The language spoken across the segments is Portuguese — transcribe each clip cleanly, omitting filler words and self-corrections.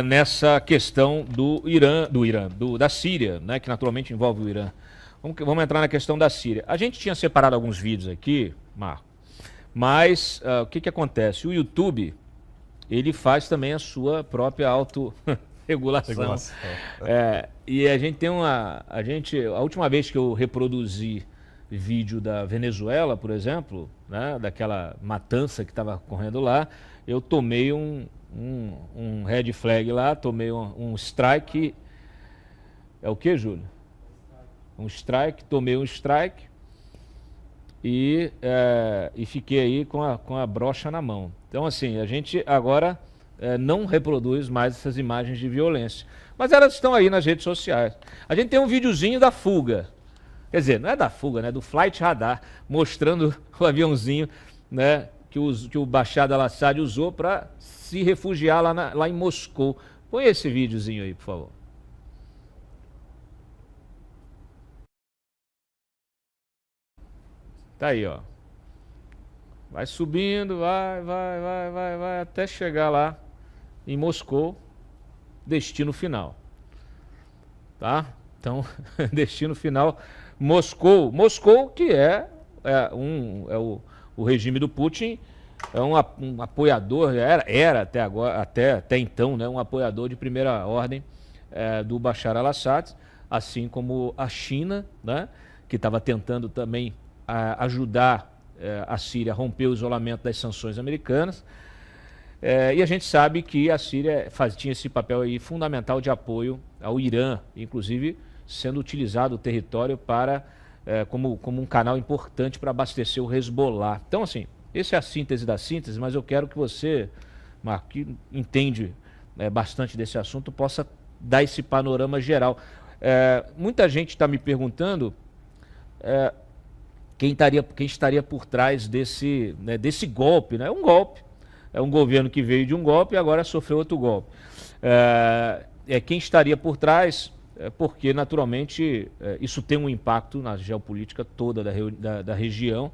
nessa questão da Síria, né, que naturalmente envolve o Irã. Vamos entrar na questão da Síria. A gente tinha separado alguns vídeos aqui, Marco, mas o que acontece? O YouTube, ele faz também a sua própria autorregulação. E a gente tem a última vez que eu reproduzi vídeo da Venezuela, por exemplo, né, daquela matança que estava correndo lá, eu tomei um red flag lá, tomei um strike. É o que, Júlio? Um strike, tomei um strike e fiquei aí com a brocha na mão. Então, assim, a gente agora não reproduz mais essas imagens de violência. Mas elas estão aí nas redes sociais. A gente tem um videozinho da fuga. Quer dizer, não é da fuga, né? Do Flight Radar, mostrando o aviãozinho, né, que o Bashar al-Assad usou para se refugiar lá em Moscou. Põe esse videozinho aí, por favor. Tá aí, ó. Vai subindo, vai, até chegar lá em Moscou, destino final. Tá? Então, destino final, Moscou. Moscou, que o regime do Putin, é um apoiador, era até agora, até então, né, um apoiador de primeira ordem do Bashar al-Assad, assim como a China, né, que estava tentando também ajudar a Síria a romper o isolamento das sanções americanas. E a gente sabe que a Síria tinha esse papel aí fundamental de apoio ao Irã, inclusive sendo utilizado o território como um canal importante para abastecer o Hezbollah. Então, assim, essa é a síntese da síntese, mas eu quero que você, Marco, que entende bastante desse assunto, possa dar esse panorama geral. Muita gente está me perguntando quem estaria por trás desse golpe, né? É um golpe. É um governo que veio de um golpe e agora sofreu outro golpe. Quem estaria por trás, porque naturalmente isso tem um impacto na geopolítica toda da região.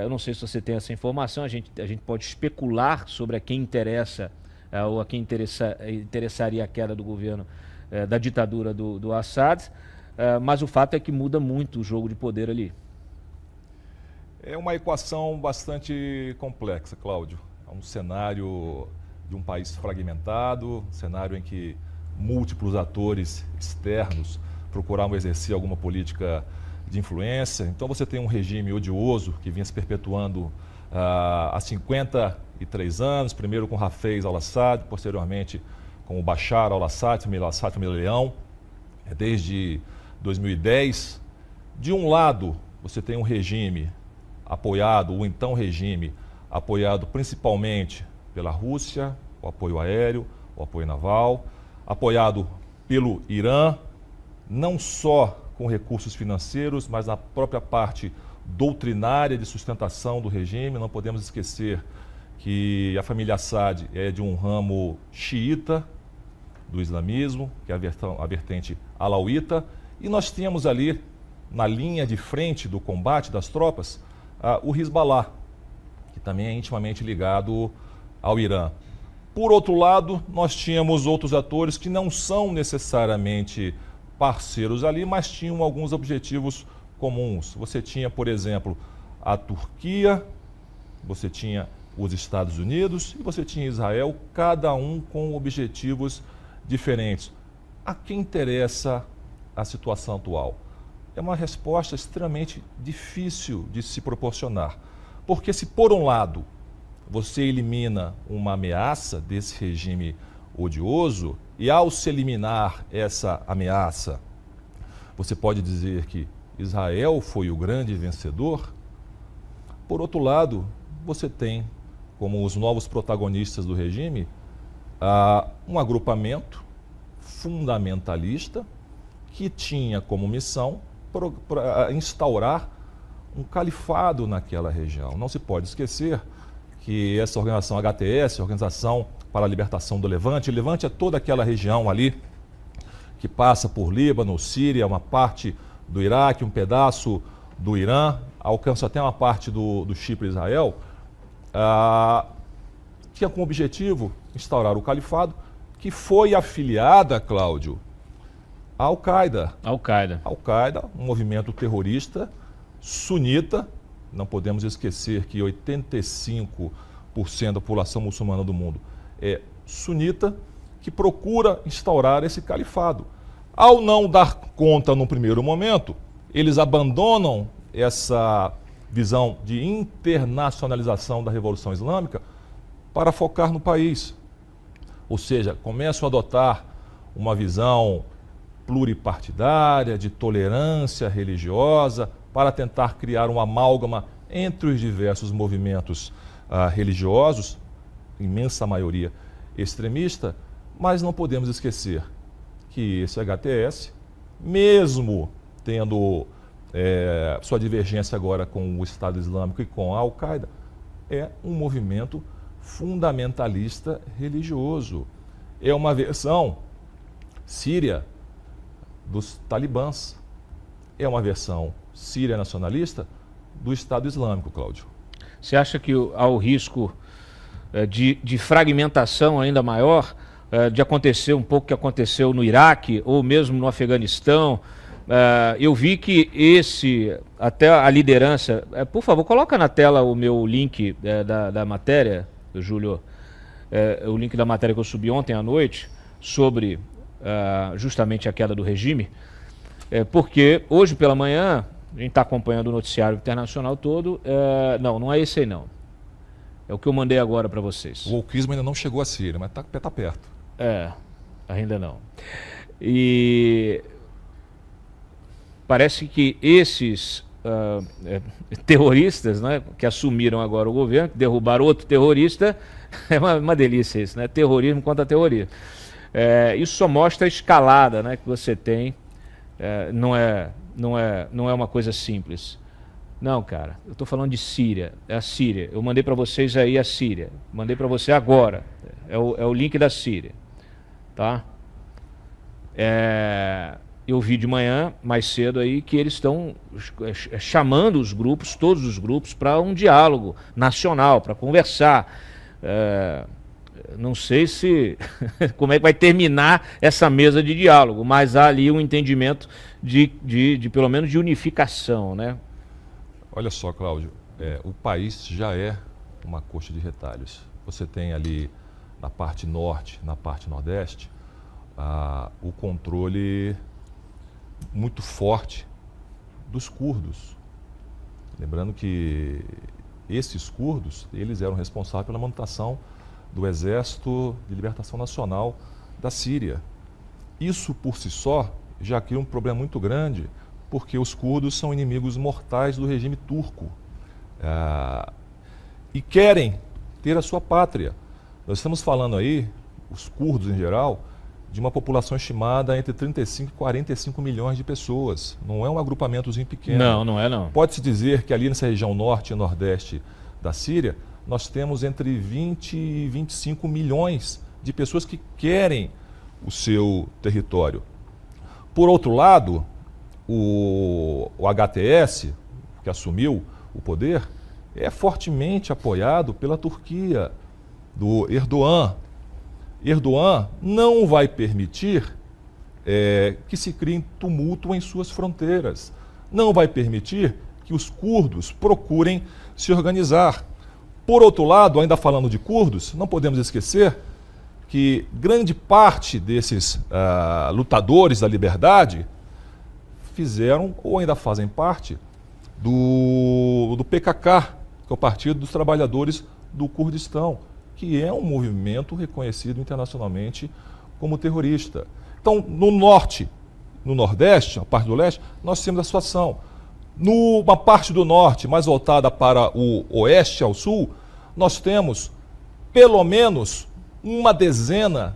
Eu não sei se você tem essa informação, a gente pode especular sobre a quem interessa ou a quem interessaria a queda do governo, da ditadura do Assad, mas o fato é que muda muito o jogo de poder ali. É uma equação bastante complexa, Cláudio. É um cenário de um país fragmentado, um cenário em que múltiplos atores externos procuravam exercer alguma política de influência. Então você tem um regime odioso que vinha se perpetuando há 53 anos, primeiro com Hafez al-Assad, posteriormente com o Bashar al-Assad, família Leão, desde 2010. De um lado, você tem um regime apoiado, o então regime apoiado principalmente pela Rússia, o apoio aéreo, o apoio naval, apoiado pelo Irã, não só com recursos financeiros, mas na própria parte doutrinária de sustentação do regime. Não podemos esquecer que a família Assad é de um ramo xiita do islamismo, que é a vertente alauíta, e nós tínhamos ali, na linha de frente do combate das tropas, o Hezbollah, que também é intimamente ligado ao Irã. Por outro lado, nós tínhamos outros atores que não são necessariamente parceiros ali, mas tinham alguns objetivos comuns. Você tinha, por exemplo, a Turquia, você tinha os Estados Unidos e você tinha Israel, cada um com objetivos diferentes. A quem interessa a situação atual? É uma resposta extremamente difícil de se proporcionar. Porque se, por um lado, você elimina uma ameaça desse regime odioso, e ao se eliminar essa ameaça, você pode dizer que Israel foi o grande vencedor. Por outro lado, você tem, como os novos protagonistas do regime, um agrupamento fundamentalista que tinha como missão instaurar um califado naquela região. Não se pode esquecer que essa organização HTS, Organização para a Libertação do Levante, Levante é toda aquela região ali que passa por Líbano, Síria, uma parte do Iraque, um pedaço do Irã, alcança até uma parte do Chipre e Israel, tinha como objetivo instaurar o califado que foi afiliada, Cláudio, à Al-Qaeda. Al-Qaeda. Al-Qaeda, um movimento terrorista sunita. Não podemos esquecer que 85% da população muçulmana do mundo é sunita, que procura instaurar esse califado. Ao não dar conta no primeiro momento, eles abandonam essa visão de internacionalização da Revolução Islâmica para focar no país. Ou seja, começam a adotar uma visão pluripartidária, de tolerância religiosa, para tentar criar uma amálgama entre os diversos movimentos religiosos, imensa maioria extremista, mas não podemos esquecer que esse HTS, mesmo tendo sua divergência agora com o Estado Islâmico e com a Al-Qaeda, é um movimento fundamentalista religioso. É uma versão síria dos talibãs. É uma versão síria nacionalista do Estado Islâmico, Cláudio. Você acha que há o risco de fragmentação ainda maior, de acontecer um pouco o que aconteceu no Iraque ou mesmo no Afeganistão? Eu vi que até a liderança... por favor, coloca na tela o meu link da matéria, Júlio, o link da matéria que eu subi ontem à noite, sobre justamente a queda do regime, porque hoje pela manhã, a gente está acompanhando o noticiário internacional todo, não é esse aí não. É o que eu mandei agora para vocês. O wokeismo ainda não chegou à Síria, mas está perto. Ainda não. E parece que esses terroristas, né, que assumiram agora o governo, que derrubaram outro terrorista, é uma delícia isso, né? Terrorismo contra terrorismo. Isso só mostra a escalada, né, que você tem. Não é uma coisa simples. Não, cara, eu estou falando de Síria, é a Síria. Eu mandei para vocês aí a Síria. Mandei para você agora. É o link da Síria. Tá? Eu vi de manhã, mais cedo aí, que eles estão chamando os grupos, todos os grupos, para um diálogo nacional, para conversar. Não sei como é que vai terminar essa mesa de diálogo, mas há ali um entendimento de pelo menos de unificação, né? Olha só, Cláudio, o país já é uma coxa de retalhos. Você tem ali na parte norte, na parte nordeste, o controle muito forte dos curdos. Lembrando que esses curdos, eles eram responsáveis pela manutenção do Exército de Libertação Nacional da Síria. Isso por si só já cria um problema muito grande, porque os curdos são inimigos mortais do regime turco e querem ter a sua pátria. Nós estamos falando aí, os curdos em geral, de uma população estimada entre 35 e 45 milhões de pessoas. Não é um agrupamentozinho pequeno. Não é não. Pode-se dizer que ali nessa região norte e nordeste da Síria, nós temos entre 20 e 25 milhões de pessoas que querem o seu território. Por outro lado, o HTS, que assumiu o poder, é fortemente apoiado pela Turquia, do Erdogan. Erdogan não vai permitir que se crie tumulto em suas fronteiras. Não vai permitir que os curdos procurem se organizar. Por outro lado, ainda falando de curdos, não podemos esquecer que grande parte desses lutadores da liberdade fizeram ou ainda fazem parte do PKK, que é o Partido dos Trabalhadores do Kurdistão, que é um movimento reconhecido internacionalmente como terrorista. Então, no norte, no nordeste, a parte do leste, nós temos a situação. Numa parte do norte, mais voltada para o oeste, ao sul, nós temos pelo menos uma dezena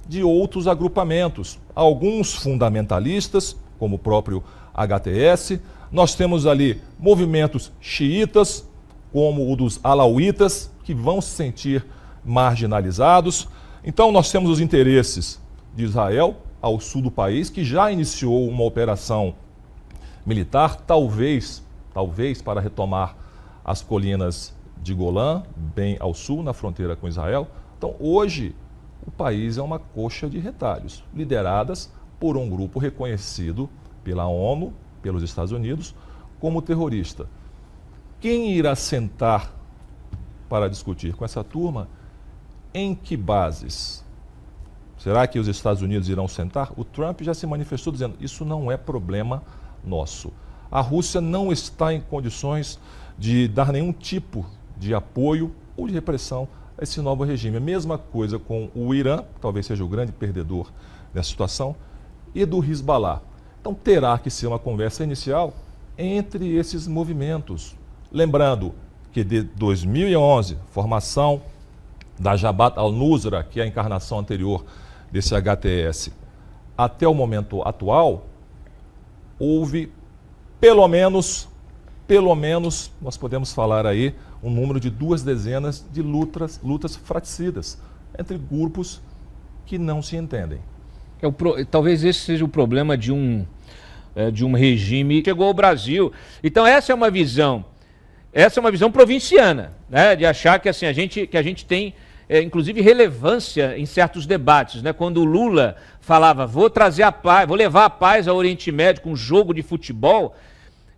de outros agrupamentos. Alguns fundamentalistas, como o próprio HTS. Nós temos ali movimentos xiitas, como o dos alauítas, que vão se sentir marginalizados. Então nós temos os interesses de Israel, ao sul do país, que já iniciou uma operação militar, talvez para retomar as colinas de Golã, bem ao sul, na fronteira com Israel. Então hoje o país é uma coxa de retalhos, lideradas por um grupo reconhecido pela ONU, pelos Estados Unidos, como terrorista. Quem irá sentar para discutir com essa turma? Em que bases? Será que os Estados Unidos irão sentar? O Trump já se manifestou dizendo, isso não é problema nosso. A Rússia não está em condições de dar nenhum tipo de apoio ou de repressão a esse novo regime. A mesma coisa com o Irã, que talvez seja o grande perdedor nessa situação, e do Hezbollah. Então terá que ser uma conversa inicial entre esses movimentos. Lembrando que de 2011, formação da Jabhat al-Nusra, que é a encarnação anterior desse HTS, até o momento atual, houve pelo menos, nós podemos falar aí, um número de 2 dezenas de lutas fratricidas entre grupos que não se entendem. Talvez esse seja o problema de um regime que chegou ao Brasil. Então essa é uma visão provinciana, né? De achar que assim, a gente tem, inclusive, relevância em certos debates, né? Quando o Lula falava, vou trazer a paz, vou levar a paz ao Oriente Médio com um jogo de futebol,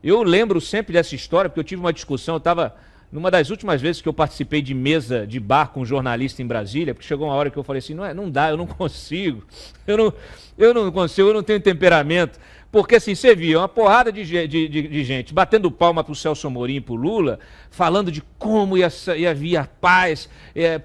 eu lembro sempre dessa história, porque eu tive uma discussão, eu estava numa das últimas vezes que eu participei de mesa de bar com um jornalista em Brasília, porque chegou uma hora que eu falei assim, não dá, eu não consigo, eu não tenho temperamento, porque assim, você via uma porrada de gente batendo palma para o Celso Amorim e para o Lula, falando de como ia vir a paz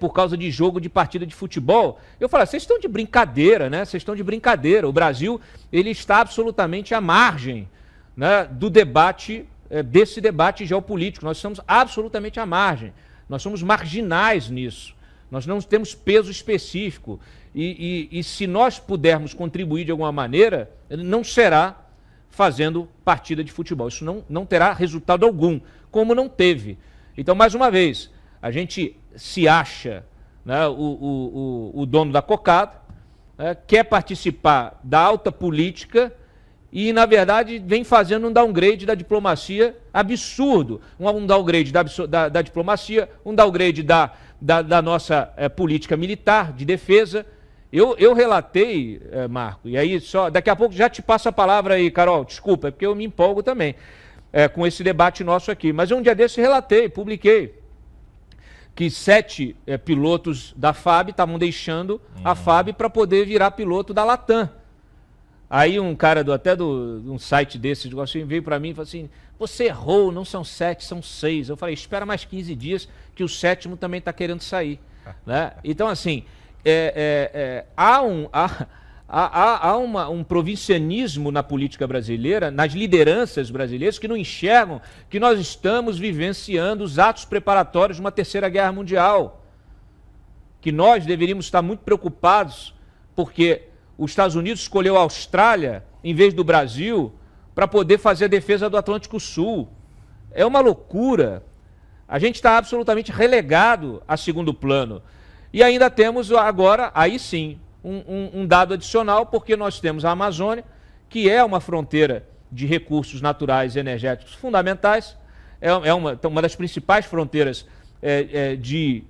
por causa de jogo de partida de futebol. Eu falei, vocês estão de brincadeira, né? Vocês estão de brincadeira. O Brasil, ele está absolutamente à margem, né, do debate, desse debate geopolítico. Nós estamos absolutamente à margem. Nós somos marginais nisso. Nós não temos peso específico. E se nós pudermos contribuir de alguma maneira, não será fazendo partida de futebol. Isso não terá resultado algum, como não teve. Então, mais uma vez, a gente se acha, né, o dono da cocada, quer participar da alta política e, na verdade, vem fazendo um downgrade da diplomacia absurdo. Um downgrade da diplomacia, um downgrade da nossa política militar, de defesa. Eu relatei, Marco, e aí só daqui a pouco já te passo a palavra aí, Carol, desculpa, é porque eu me empolgo também com esse debate nosso aqui. Mas um dia desse relatei, publiquei, que 7 pilotos da FAB estavam deixando a FAB para poder virar piloto da Latam. Aí um cara um site desse assim, veio para mim e falou assim, você errou, não são 7, são 6. Eu falei, espera mais 15 dias que o 7º também está querendo sair. Né? Então, assim, há um provincianismo na política brasileira, nas lideranças brasileiras, que não enxergam que nós estamos vivenciando os atos preparatórios de uma terceira guerra mundial. Que nós deveríamos estar muito preocupados, porque os Estados Unidos escolheu a Austrália, em vez do Brasil, para poder fazer a defesa do Atlântico Sul. É uma loucura. A gente está absolutamente relegado a segundo plano. E ainda temos agora, aí sim, um dado adicional, porque nós temos a Amazônia, que é uma fronteira de recursos naturais e energéticos fundamentais, é uma das principais fronteiras de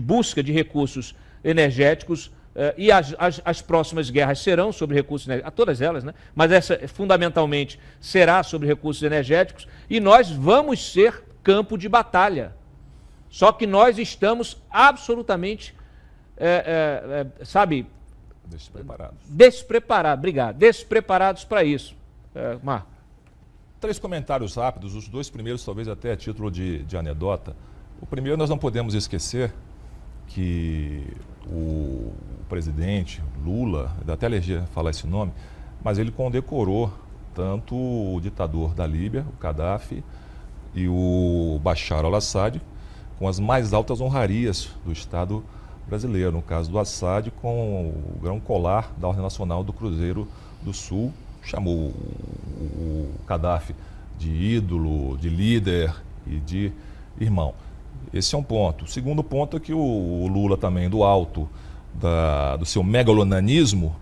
busca de recursos energéticos, e as próximas guerras serão sobre recursos energéticos, todas elas, né? Mas essa fundamentalmente será sobre recursos energéticos, e nós vamos ser campo de batalha. Só que nós estamos absolutamente, sabe... Despreparados. Obrigado. Despreparados para isso. Marco. 3 comentários rápidos, os 2 primeiros talvez até a título de anedota. O primeiro, nós não podemos esquecer que o presidente Lula, dá até alergia falar esse nome, mas ele condecorou tanto o ditador da Líbia, o Gaddafi, e o Bashar al-Assad, com as mais altas honrarias do Estado brasileiro. No caso do Assad, com o grão colar da Ordem Nacional do Cruzeiro do Sul, chamou o Gaddafi de ídolo, de líder e de irmão. Esse é um ponto. O segundo ponto é que o Lula também, do alto do seu megalonanismo,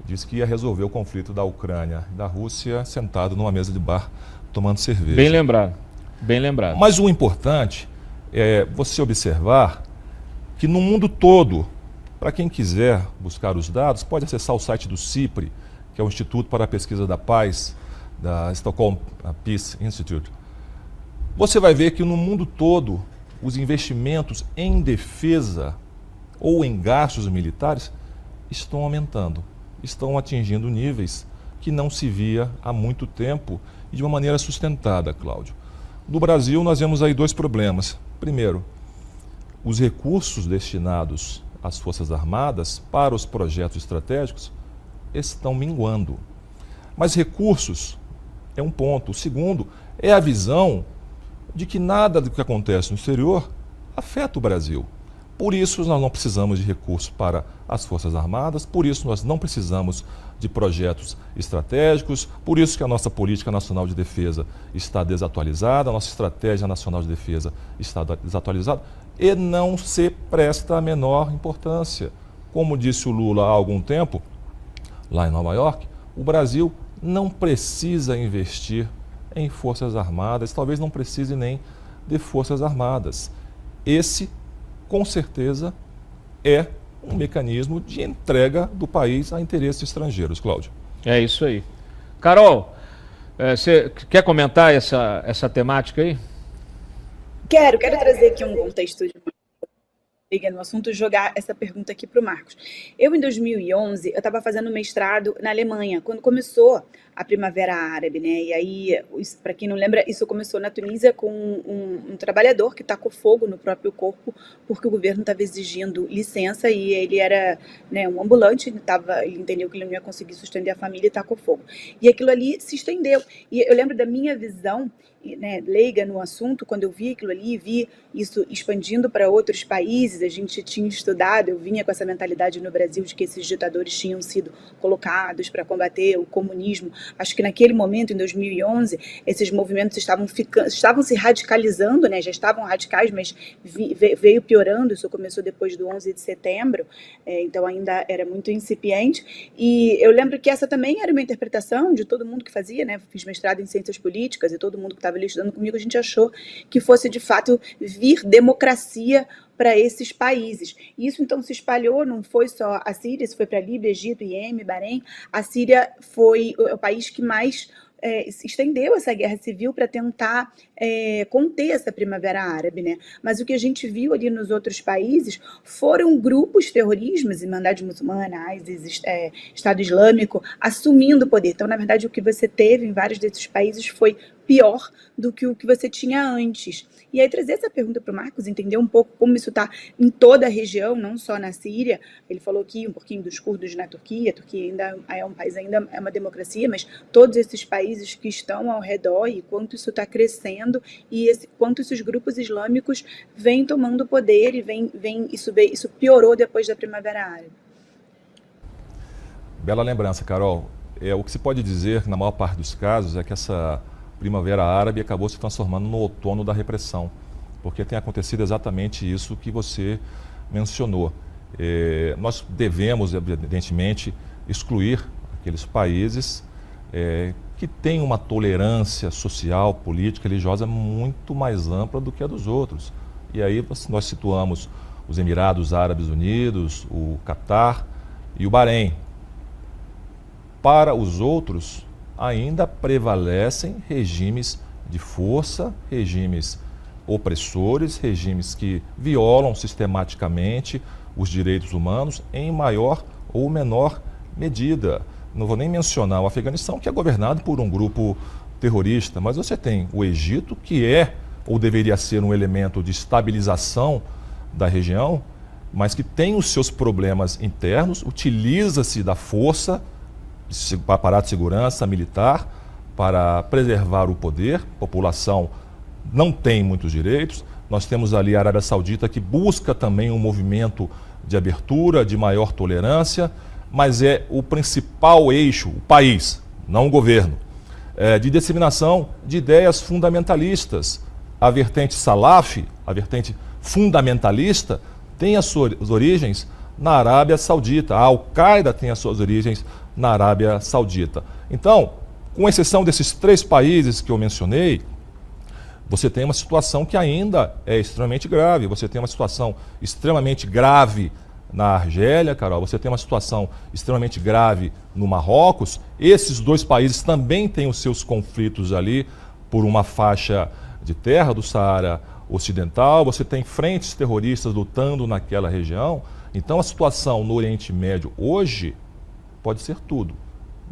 disse que ia resolver o conflito da Ucrânia e da Rússia sentado numa mesa de bar tomando cerveja. Bem lembrado, bem lembrado. Mas o importante é você observar que no mundo todo, Para quem quiser buscar os dados, pode acessar o site do CIPRE, que é o Instituto para a Pesquisa da Paz, da Stockholm Peace Institute. Você vai ver que no mundo todo, os investimentos em defesa ou em gastos militares estão aumentando, estão atingindo níveis que não se via há muito tempo e de uma maneira sustentada, Cláudio. No Brasil, nós vemos aí dois problemas. Primeiro, os recursos destinados às Forças Armadas para os projetos estratégicos estão minguando. Mas recursos é um ponto. O segundo é a visão de que nada do que acontece no exterior afeta o Brasil. Por isso, nós não precisamos de recursos para as Forças Armadas, por isso nós não precisamos de projetos estratégicos, por isso que a nossa política nacional de defesa está desatualizada, a nossa estratégia nacional de defesa está desatualizada e não se presta a menor importância. Como disse o Lula há algum tempo, lá em Nova York, o Brasil não precisa investir em Forças Armadas, talvez não precise nem de Forças Armadas. Esse, com certeza, é um mecanismo de entrega do país a interesses estrangeiros, Cláudio. É isso aí. Carol, você quer comentar essa temática aí? Quero trazer aqui um contexto no assunto, jogar essa pergunta aqui para o Marcos. Eu, em 2011, eu estava fazendo mestrado na Alemanha, quando começou a Primavera Árabe, né? E aí, para quem não lembra, isso começou na Tunísia com um trabalhador que tacou fogo no próprio corpo porque o governo estava exigindo licença e ele era, né, um ambulante, ele entendeu que ele não ia conseguir sustentar a família e tacou fogo. E aquilo ali se estendeu. E eu lembro da minha visão, né, leiga no assunto, quando eu vi aquilo ali, vi isso expandindo para outros países. A gente tinha estudado, eu vinha com essa mentalidade no Brasil de que esses ditadores tinham sido colocados para combater o comunismo. Acho que naquele momento, em 2011, esses movimentos estavam se radicalizando, né, já estavam radicais, mas veio piorando. Isso começou depois do 11 de setembro, então ainda era muito incipiente. E eu lembro que essa também era uma interpretação de todo mundo que fazia, né, fiz mestrado em ciências políticas e todo mundo que estava ali estudando comigo, a gente achou que fosse de fato vir democracia para esses países. E isso então se espalhou, não foi só a Síria, isso foi para Líbia, Egito, Iêmen, Bahrein. A Síria foi o país que mais estendeu essa guerra civil para tentar conter essa Primavera Árabe, né? Mas o que a gente viu ali nos outros países foram grupos terroristas, Irmandade Muçulmana, ISIS, Estado Islâmico, assumindo o poder. Então, na verdade, o que você teve em vários desses países foi pior do que o que você tinha antes. E aí trazer essa pergunta para o Marcos, entender um pouco como isso está em toda a região, não só na Síria. Ele falou aqui um pouquinho dos curdos na Turquia. A Turquia ainda é um país, ainda é uma democracia, mas todos esses países que estão ao redor e quanto isso está crescendo e quanto esses grupos islâmicos vêm tomando poder e isso piorou depois da Primavera Árabe. Bela lembrança, Carol. O que se pode dizer, na maior parte dos casos, é que essa Primavera Árabe acabou se transformando no outono da repressão, porque tem acontecido exatamente isso que você mencionou. Nós devemos, evidentemente, excluir aqueles países que têm uma tolerância social, política, religiosa muito mais ampla do que a dos outros. E aí nós situamos os Emirados Árabes Unidos, o Catar e o Bahrein. Para os outros, ainda prevalecem regimes de força, regimes opressores, regimes que violam sistematicamente os direitos humanos em maior ou menor medida. Não vou nem mencionar o Afeganistão, que é governado por um grupo terrorista, mas você tem o Egito, que é ou deveria ser um elemento de estabilização da região, mas que tem os seus problemas internos, utiliza-se da força, aparato de segurança militar, para preservar o poder. A população não tem muitos direitos. Nós temos ali a Arábia Saudita, que busca também um movimento de abertura, de maior tolerância, mas é o principal eixo, o país, não o governo, de disseminação de ideias fundamentalistas. A vertente Salaf, a vertente fundamentalista, tem as suas origens na Arábia Saudita. A Al-Qaeda tem as suas origens na Arábia Saudita. Então, com exceção desses 3 países que eu mencionei, você tem uma situação que ainda é extremamente grave. Você tem uma situação extremamente grave na Argélia, Carol, você tem uma situação extremamente grave no Marrocos. Esses dois países também têm os seus conflitos ali por uma faixa de terra do Saara Ocidental. Você tem frentes terroristas lutando naquela região. Então a situação no Oriente Médio hoje pode ser tudo,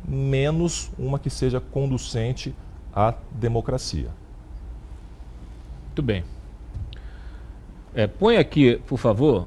menos uma que seja conducente à democracia. Muito bem. Põe aqui, por favor,